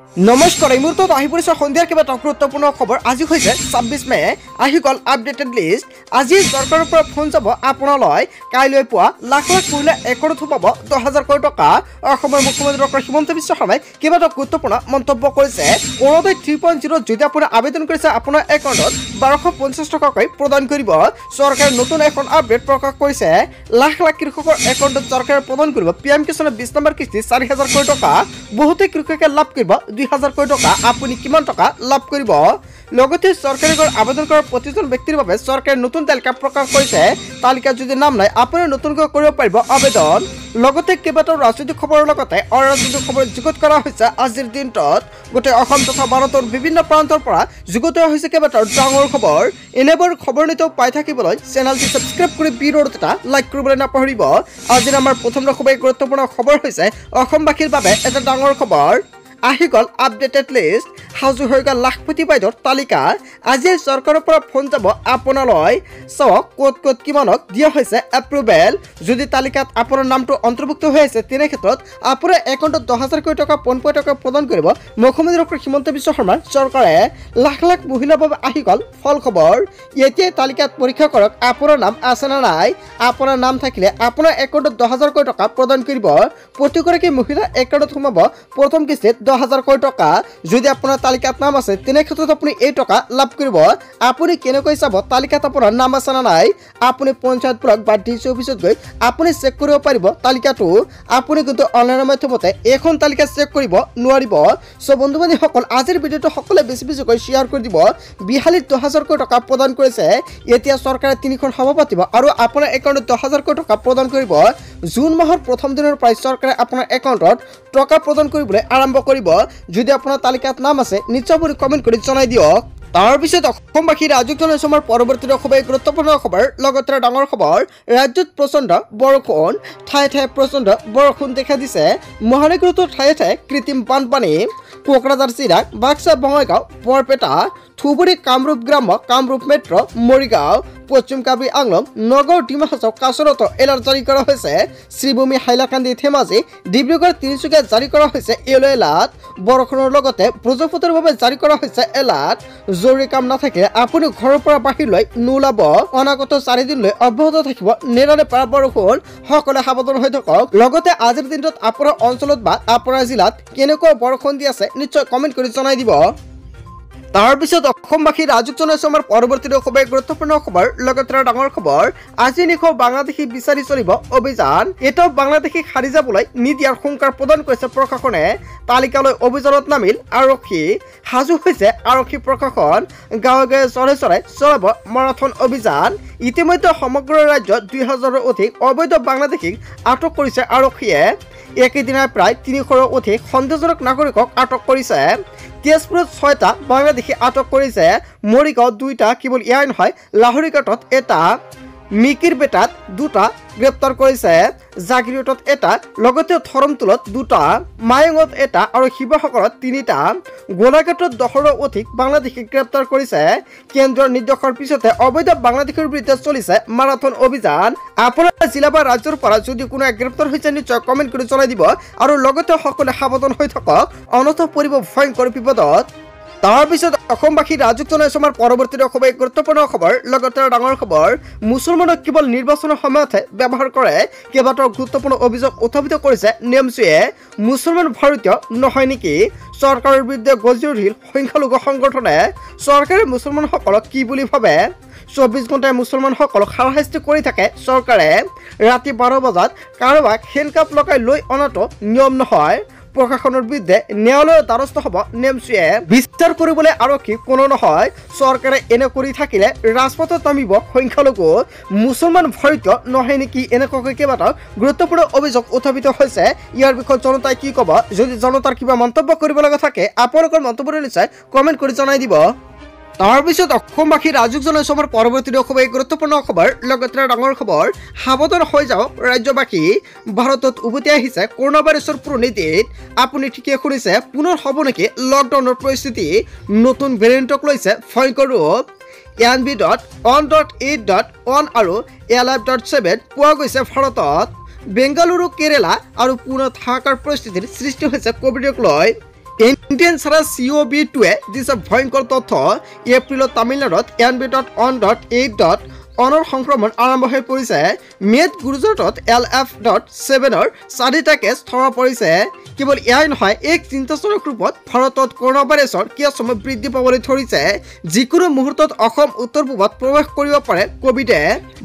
নমস্কাৰ এই মুহূৰ্তত আহি পৰিছে সন্ধিয়াৰ কেইবাটাও গুৰুত্বপূৰ্ণ খবৰ। আজি হৈছে ২৬ মে, আহি গ'ল আপডেটেড লিষ্ট। আজি চৰকাৰৰ পৰা ফোন যাব আপোনালৈ। কাইলৈ পুৱা লাখ লাখ মহিলা একাউণ্টত সোমাব ১০,০০০ কোটি টকা। অসমৰ মুখ্যমন্ত্ৰী ডক্টৰ হিমন্ত বিশ্ব শৰ্মাই কেইবাটাও গুৰুত্বপূৰ্ণ মন্তব্য কৰিছে। অৰুণোদয় 3.0 যদি আপুনি আবেদন কৰিছে আপোনাৰ একাউণ্টত ১২৫০ টকাকৈ প্ৰদান কৰিব। চৰকাৰে নতুন এখন আপডেট প্ৰকাশ কৰিছে। লাখ লাখ কৃষকৰ একাউণ্টত চৰকাৰে প্ৰদান কৰিব PM কিষাণৰ ২০ নম্বৰ কিস্তি ৪,০০০ কোটি টকা। বহুতে কৃষকে লাভ কৰিব ২,০০০ কোটি টকা। আপুনি কিমান টকা লাভ কৰিব? লগতে চৰকাৰী ঘৰ আবেদন কৰা প্ৰতিজন ব্যক্তিৰ বাবে চৰকাৰে নতুন তালিকা প্ৰকাশ কৰিছে। তালিকাত যদি নাম নাই আপুনি নতুনকৈ কৰিব পাৰিব আবেদন। লগতে কেইবাটাও ৰাজনৈতিক খবৰৰ লগতে অৰাজনৈতিক খবৰ যুগুত কৰা হৈছে আজিৰ দিনটোত। গোটেই অসম তথা ভাৰতৰ বিভিন্ন প্ৰান্তৰ পৰা যুগুত হৈছে কেইবাটাও ডাঙৰ খবৰ। এনেবোৰ খবৰ নিতৌ পাই থাকিবলৈ চেনেলটি ছাবস্ক্ৰাইব কৰি ভিডিঅ'ত এটা লাইক কৰিবলৈ নাপাহৰিব। আজিৰ আমাৰ প্ৰথম খুবেই গুৰুত্বপূৰ্ণ খবৰ হৈছে অসমবাসীৰ বাবে এটা ডাঙৰ খবৰ। আহি গ'ল আপডেটেড লিষ্ট। সাজু হৈ গ'ল লাখপতি বাইদেউৰ তালিকা। আজি চৰকাৰৰ পৰা ফোন যাব আপোনালৈ। চাওক ক'ত ক'ত কিমানক দিয়া হৈছে এপ্ৰুভেল। যদি তালিকাত আপোনাৰ নামটো অন্তৰ্ভুক্ত হৈ আছে তেনে ক্ষেত্ৰত আপোনাৰ একাউণ্টত ১০,০০০ কোটি টকা পোনপটীয়াকৈ টকা প্ৰদান কৰিব মুখ্যমন্ত্ৰী ডক্টৰ হিমন্ত বিশ্ব শৰ্মাৰ চৰকাৰে। লাখ লাখ মহিলাৰ বাবে আহি গ'ল ফল খবৰ। এতিয়াই তালিকাত পৰীক্ষা কৰক আপোনাৰ নাম আছে নে নাই। আপোনাৰ নাম থাকিলে আপোনাৰ একাউণ্টত ১০,০০০ কোটি টকা প্ৰদান কৰিব। প্ৰতিগৰাকী মহিলাৰ একাউণ্টত সোমাব প্ৰথম কিস্তিত ১০,০০০ কোটি টকা। যদি আপোনাৰ তালিকাত নাম আছে তেনে ক্ষেত্ৰত আপুনি এই টকা লাভ কৰিব। আপুনি কেনেকৈ চাব তালিকাত আপোনাৰ নাম আছে নে নাই? আপুনি পঞ্চায়ত ব্লক বা DC অফিচত গৈ আপুনি চেক কৰিব পাৰিব তালিকাটো। আপুনি কিন্তু অনলাইনৰ মাধ্যমতে এখন তালিকা চেক কৰিব নোৱাৰিব। চ' বন্ধু বান্ধৱীসকল আজিৰ ভিডিঅ'টো সকলোৱে বেছি বেছিকৈ শ্বেয়াৰ কৰি দিব। বিহালীত ১০,০০০ কোটি টকা প্ৰদান কৰিছে। এতিয়া চৰকাৰে ৩খন সভা পাতিব আৰু আপোনাৰ একাউণ্টত ১০,০০০ কোটি টকা প্ৰদান কৰিব। জুন মাহৰ প্ৰথম দিনৰ পৰাই চৰকাৰে আপোনাৰ একাউণ্টত টকা প্ৰদান কৰিবলৈ আৰম্ভ কৰিব। যদি আপোনাৰ তালিকাত নাম আছে নিশ্চয় আপুনি কমেণ্ট কৰি জনাই দিয়ক। তাৰপিছত অসমবাসী ৰাজ্যক জনাইছোঁ আমাৰ পৰৱৰ্তী খুবেই গুৰুত্বপূৰ্ণ খবৰ। লগতে ডাঙৰ খবৰ, ৰাজ্যত প্ৰচণ্ড বৰষুণ। ঠায়ে ঠায়ে প্ৰচণ্ড বৰষুণ দেখা দিছে। মহানগৰীতো ঠায়ে ঠায়ে কৃত্ৰিম বানপানী। কোকৰাঝাৰ জিলাৰ বাক্সা, বঙাইগাঁও, বৰপেটা, ধুবুৰী, কামৰূপ গ্ৰাম্য, কামৰূপ মেট্ৰ', মৰিগাঁও, পশ্চিম কাৰ্বি আংলং, নগাঁও, ডিমা হাছাও, কাছাৰতো এলাৰ্ট জাৰি কৰা হৈছে। শ্ৰীভূমি, হাইলাকান্দি, ধেমাজি, ডিব্ৰুগড়, তিনিচুকীয়াত জাৰি কৰা হৈছে য়েলো এলাৰ্ট। বৰষুণৰ লগতে ব্ৰহ্মপুত্ৰৰ বাবে জাৰি কৰা হৈছে এলাৰ্ট। জৰুৰী কাম নাথাকিলে আপুনি ঘৰৰ পৰা বাহিৰলৈ নোলাব। অনাগত ৪ দিনলৈ অব্যাহত থাকিব নেৰানেপেৰা বৰষুণ। সকলোৱে সাৱধান হৈ থাকক। লগতে আজিৰ দিনটোত আপোনাৰ অঞ্চলত বা আপোনাৰ জিলাত কেনেকুৱা বৰষুণ দি আছে নিশ্চয় কমেণ্ট কৰি জনাই দিব। তাৰপিছত অসমবাসী ৰাজ্যক জনাইছোঁ আমাৰ পৰৱৰ্তী খুবেই গুৰুত্বপূৰ্ণ খবৰ। লগতে ডাঙৰ খবৰ, আজি নিশা বাংলাদেশী বিচাৰি চলিব অভিযান। এটাও বাংলাদেশীক সাৰি যাবলৈ নিদিয়াৰ হুংকাৰ প্ৰদান কৰিছে প্ৰশাসনে। তালিকালৈ অভিযানত নামিল আৰক্ষী। সাজু হৈছে আৰক্ষী প্ৰশাসন। গাঁৱে গাঁৱে চৰে চৰে চলাব মাৰাথন অভিযান। ইতিমধ্যে সমগ্ৰ ৰাজ্যত ২,০০০ৰো অধিক অবৈধ বাংলাদেশীক আটক কৰিছে আৰক্ষীয়ে। একেদিনাই প্ৰায় ৩০০ৰো অধিক সন্দেহজনক নাগৰিকক আটক কৰিছে। তেজপুৰত ৬টা বাংলাদেশী আটক কৰিছে। মৰিগাঁৱত ২টা, কেৱল এয়াই নহয় লাহৰীঘাটত এটা, মিকিৰ বেটাত ২টা গ্ৰেপ্তাৰ কৰিছে। জাগিৰোডত এটা, লগতে ধৰমতোলত ২টা, মায়ঙত এটা আৰু শিৱসাগৰত ৩টা। গোলাঘাটত ১০ৰো অধিক বাংলাদেশীক গ্ৰেপ্তাৰ কৰিছে। কেন্দ্ৰীয় নিৰ্দেশৰ পিছতে অবৈধ বাংলাদেশীৰ বিৰুদ্ধে চলিছে মাৰাথন অভিযান। আপোনাৰ জিলা বা ৰাজ্যৰ পৰা যদি কোনো গ্ৰেপ্তাৰ হৈছে নিশ্চয় কমেণ্ট কৰি জনাই দিব। আৰু লগতে সকলোৱে সাৱধান হৈ থাকক, অন্যথা পৰিব ভয়ংকৰ বিপদত। তাৰপিছত অসমবাসী ৰাজ্যক জনাইছোঁ আমাৰ পৰৱৰ্তী খুবেই গুৰুত্বপূৰ্ণ খবৰ। লগতে ডাঙৰ খবৰ, মুছলমানক কেৱল নিৰ্বাচনৰ সময়তহে ব্যৱহাৰ কৰে। কেইবাটাও গুৰুত্বপূৰ্ণ অভিযোগ উত্থাপিত কৰিছে নিয়মচুৱে। মুছলমান ভাৰতীয় নহয় নেকি? চৰকাৰৰ বিৰুদ্ধে গৰ্জি উঠিল সংখ্যালঘু সংগঠনে। চৰকাৰে মুছলমানসকলক কি বুলি ভাবে? ২৪ ঘণ্টাই মুছলমানসকলক হাৰাশাস্তি কৰি থাকে চৰকাৰে। ৰাতি ১২ বজাত কাৰোবাক হেণ্ডকাপ লগাই লৈ অনাটো নিয়ম নহয়। প্ৰশাসনৰ বিৰুদ্ধে ন্যায়ালয়ৰ দ্বাৰস্থ হ'ব নেমচুৱে। বিচাৰ কৰিবলৈ আৰক্ষী কোনো নহয়। চৰকাৰে এনে কৰি থাকিলে ৰাজপথত নামিব সংখ্যালঘু। মুছলমান ভাৰতীয় নহয় নেকি? এনেকুৱাকৈ কেইবাটাও গুৰুত্বপূৰ্ণ অভিযোগ উত্থাপিত হৈছে। ইয়াৰ বিষয়ে জনতাই কি ক'ব? যদি জনতাৰ কিবা মন্তব্য কৰিব লগা থাকে আপোনালোকৰ মন্তব্যটো নিশ্চয় কমেণ্ট কৰি জনাই দিব। তাৰপিছত অসমবাসী ৰাজ্যক জনাইছোঁ আমাৰ পৰৱৰ্তী খুবেই গুৰুত্বপূৰ্ণ খবৰ। লগতে ডাঙৰ খবৰ, সাৱধান হৈ যাওক ৰাজ্যবাসী। ভাৰতত উভতি আহিছে কৰোনা ভাইৰাছৰ প্ৰণীতিত। আপুনি ঠিকেই শুনিছে, পুনৰ হ'ব নেকি লকডাউনৰ পৰিস্থিতি? নতুন ভেৰিয়েণ্টক লৈছে ভয়ংকৰ ৰূপ। NB.1.8.1 আৰু A11.7 পোৱা গৈছে ভাৰতত। বেংগালুৰু, কেৰেলা আৰু পুনেত হাহাকাৰ পৰিস্থিতিৰ সৃষ্টি হৈছে কভিডক লৈ। ইণ্ডিয়ান চাৰা COB2-এ দিছে ভয়ংকৰ তথ্য। এপ্ৰিলত তামিলনাডুত ANB.on.8.1 সংক্ৰমণ আৰম্ভ হৈ পৰিছে। মে'ত গুজৰাটত LF.7-ৰ 4টা কেছ ধৰা পৰিছে। কেৱল এয়াই নহয়, এক চিন্তাজনক ৰূপত ভাৰতত কৰোনা ভাইৰাছৰ কেছসমূহ বৃদ্ধি পাবলৈ ধৰিছে। যিকোনো মুহূৰ্তত অসম উত্তৰ পূবত প্ৰৱেশ কৰিব পাৰে কোভিডে।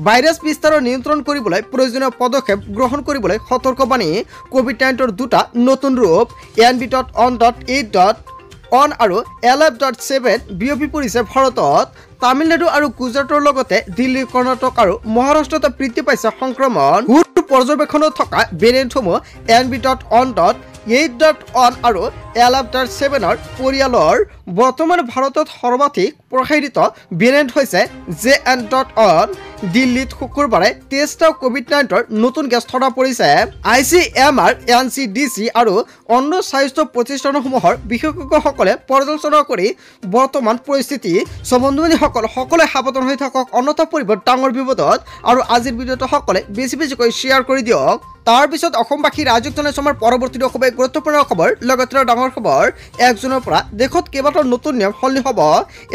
ভাইৰাছ বিস্তাৰৰ নিয়ন্ত্ৰণ কৰিবলৈ প্ৰয়োজনীয় পদক্ষেপ গ্ৰহণ কৰিবলৈ সতৰ্কবাণী। কোভিড-19ৰ দুটা নতুন ৰূপ ANB.on.8.1 আৰু LF.7 বিয়পি পৰিছে ভাৰতত। তামিলনাডু আৰু গুজৰাটৰ লগতে দিল্লী, কৰ্ণাটক আৰু মহাৰাষ্ট্ৰত বৃদ্ধি পাইছে সংক্ৰমণ। পৰ্যবেক্ষণত থকা ভেৰিয়েণ্টসমূহ ANB.on.8.1 আৰু LF.7-ৰ পৰিয়ালৰ। বৰ্তমান ভাৰতত সৰ্বাধিক প্ৰসাৰিত ভেৰিয়েণ্ট হৈছে JN.on। দিল্লীত শুকুৰবাৰে 23টা কোভিড-19ৰ নতুন কেছ ধৰা পৰিছে। ICMR, NCDC আৰু অন্য স্বাস্থ্য প্ৰতিষ্ঠানসমূহৰ বিশেষজ্ঞসকলে পৰ্যালোচনা কৰি বৰ্তমান পৰিস্থিতি। বন্ধু-বান্ধৱীসকল সকলোৱে সাৱধান হৈ থাকক, অন্যথা পৰিব ডাঙৰ বিপদত। আৰু আজিৰ ভিডিঅ'টো সকলোৱে বেছিকৈ শ্বেয়াৰ কৰি দিয়ক। তাৰপিছত অসমবাসী ৰাইজক জনাইছো আমাৰ পৰৱৰ্তী খুবেই গুৰুত্বপূৰ্ণ খবৰ। লগতে ডাঙৰ খবৰ, 1 জুনৰ পৰা দেশত কেইবাটাও নতুন নিয়ম সলনি হ'ব।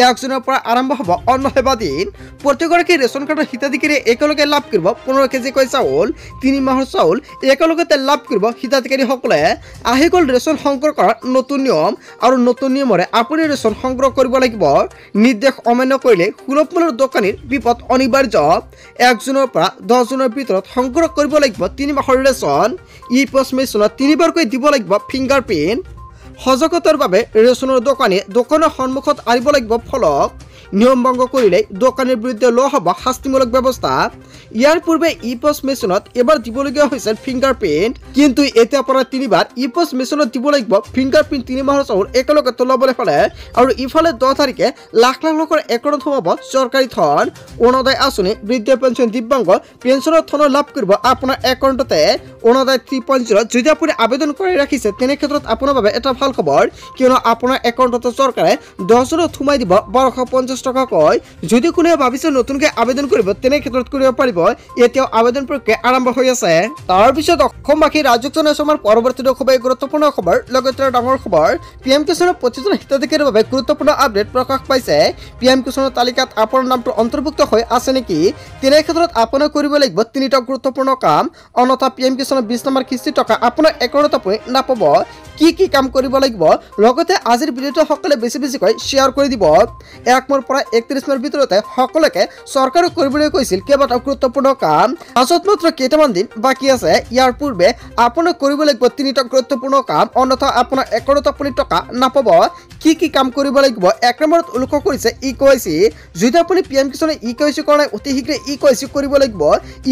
1 জুনৰ পৰা আৰম্ভ হ'ব অন্ন সেৱা দিন। প্ৰতিগৰাকী ৰেচন কাৰ্ডৰ হিতাধিকাৰীয়ে একেলগে লাভ কৰিব 15 কেজিকৈ চাউল, 3 মাহৰ চাউল একেলগতে লাভ কৰিব হিতাধিকাৰীসকলে। আহি গ'ল ৰেচন সংগ্ৰহ কৰাৰ নতুন নিয়ম। আৰু নতুন নিয়মৰে আপুনি ৰেচন সংগ্ৰহ কৰিব লাগিব। নিৰ্দেশ অমান্য কৰিলে সুলভ মূল্যৰ দোকানীৰ বিপদ অনিবাৰ্য। 1 জুনৰ পৰা 10 জুনৰ ভিতৰত সংগ্ৰহ কৰিব লাগিব 3 মাহৰ ৰেচন। ই-পষ্ট মেচিনত 3বাৰকৈ দিব লাগিব ফিংগাৰপ্ৰিণ্ট। সজাগতাৰ বাবে ৰেচনৰ দোকানীয়ে দোকানৰ সন্মুখত আনিব লাগিব ফলক। নিয়ম ভংগ কৰিলে দোকানীৰ বিৰুদ্ধে লোৱা হ'ব শাস্তিমূলক ব্যৱস্থা। ইয়াৰ পূৰ্বে ই-পষ্ট মেচিনত এবাৰ দিবলগীয়া হৈছিল ফিংগাৰপ্ৰিণ্ট, কিন্তু এতিয়া পৰা 3বাৰ ই-পষ্ট মেচিনত দিব লাগিব ফিংগাৰপ্ৰিণ্ট। 3 মাহৰ চাউল একেলগে তোলাবলৈ হ'লে। আৰু ইফালে 10 তাৰিখে লাখ লাখ লোকৰ একাউণ্টত সোমাব চৰকাৰী ধন। অৰুণোদয় আঁচনি, বৃদ্ধ পেঞ্চন, দিব্যাংগ পেঞ্চনৰ ধন লাভ কৰিব আপোনাৰ একাউণ্টতে। অৰুণোদয় 3.0 যদি আপুনি আবেদন কৰি ৰাখিছে তেনে ক্ষেত্ৰত আপোনাৰ বাবে এটা ভাল খবৰ, কিয়নো আপোনাৰ একাউণ্টত চৰকাৰে 10 জনত সোমাই দিব 1250 টকাকৈ। যদি কোনোৱে ভাবিছে নতুনকৈ আবেদন কৰিব তেনে ক্ষেত্ৰত কৰিব পাৰিব। এতিয়াও আবেদন প্ৰক্ৰিয়া আৰম্ভ হৈ আছে। তাৰপিছত অসমবাসী ৰাইজক জনাইছো আমাৰ পৰৱৰ্তী খুবেই গুৰুত্বপূৰ্ণ খবৰ। লগতে ডাঙৰ খবৰ, PM কিষাণৰ প্ৰতিজন হিতাধিকাৰীৰ বাবে গুৰুত্বপূৰ্ণ আপডেট প্ৰকাশ পাইছে। PM কিষাণৰ তালিকাত আপোনাৰ নামটো অন্তৰ্ভুক্ত হৈ আছে নেকি? তেনে ক্ষেত্ৰত আপুনি কৰিব লাগিব 3টা গুৰুত্বপূৰ্ণ কাম, অন্যথা PM কিষাণৰ 20 নম্বৰ কিস্তি টকা আপোনাৰ একাউণ্টত আপুনি নাপাব। কি কাম কৰিব লাগিব, লগতে আজিৰ ভিডিঅ'টো সকলোৱে বেছিকৈ শ্বেয়াৰ কৰি দিব। 1 মে'ৰ পৰা 31 মে'ৰ ভিতৰতে সকলোকে চৰকাৰে কৰিবলৈ কৈছিল কেইবাটাও গুৰুত্বপূৰ্ণ কাম। পাছত মাত্ৰ কেইটামান দিন বাকী আছে। ইয়াৰ পূৰ্বে আপুনি কৰিব লাগিব 3টা গুৰুত্বপূৰ্ণ কাম, অন্যথা আপোনাৰ একাউণ্টত আপুনি টকা নাপাব। কি কাম কৰিব লাগিব? 1 নম্বৰত উল্লেখ কৰিছে EKYC। যদি আপুনি PM কিষাণৰ EKYC কৰা নাই অতি শীঘ্ৰে EKYC কৰিব লাগিব।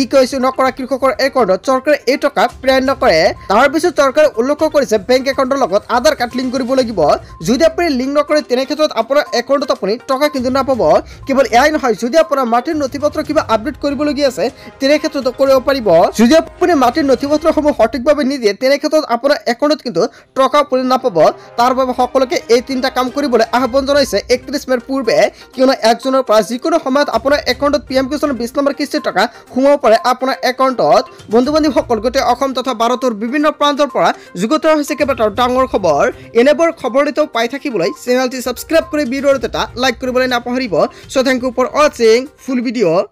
EKYC নকৰা কৃষকৰ একাউণ্টত চৰকাৰে এই টকা প্ৰেৰণ নকৰে। তাৰপিছত চৰকাৰে উল্লেখ কৰিছে বেংক একাউণ্টৰ লগত আধাৰ কাৰ্ড লিংক কৰিব লাগিব। যদি আপুনি লিংক নকৰে তেনে ক্ষেত্ৰত আপোনাৰ একাউণ্টত আপুনি টকা কিন্তু নাপাব। কেৱল এয়াই নহয়, যদি আপোনাৰ মাটিৰ নথিপত্ৰ কিবা আপডেট কৰিবলগীয়া আছে তেনে ক্ষেত্ৰত কৰিব পাৰিব। যদি আপুনি মাটিৰ নথিপত্ৰসমূহ সঠিকভাৱে নিদিয়ে তেনে ক্ষেত্ৰত আপোনাৰ একাউণ্টত কিন্তু টকা আপুনি নাপাব। তাৰ বাবে সকলোকে এই 3টা কাম কৰিবলৈ আহ্বান জনাইছে 31 মে'ৰ পূৰ্বে, কিয়নো 1 জুনৰ পৰা যিকোনো সময়ত আপোনাৰ একাউণ্টত PM কিষাণৰ 20 নম্বৰ কিস্তিৰ টকা সোমাব পাৰে আপোনাৰ একাউণ্টত। বন্ধু-বান্ধৱীসকল, গোটেই অসম তথা ভাৰতৰ বিভিন্ন প্ৰান্তৰ পৰা যুগুত হৈছে কেইবাটাও ডাঙৰ খবৰ। এনেবোৰ খবৰ নিতৌ পাই থাকিবলৈ চেনেলটি ছাবস্ক্ৰাইব কৰি ভিডিঅ'ত এটা লাইক কৰিবলৈ নাপাহৰিব। সো থেংক ইউ ফৰ ৱাচিং ফুল ভিডিঅ'।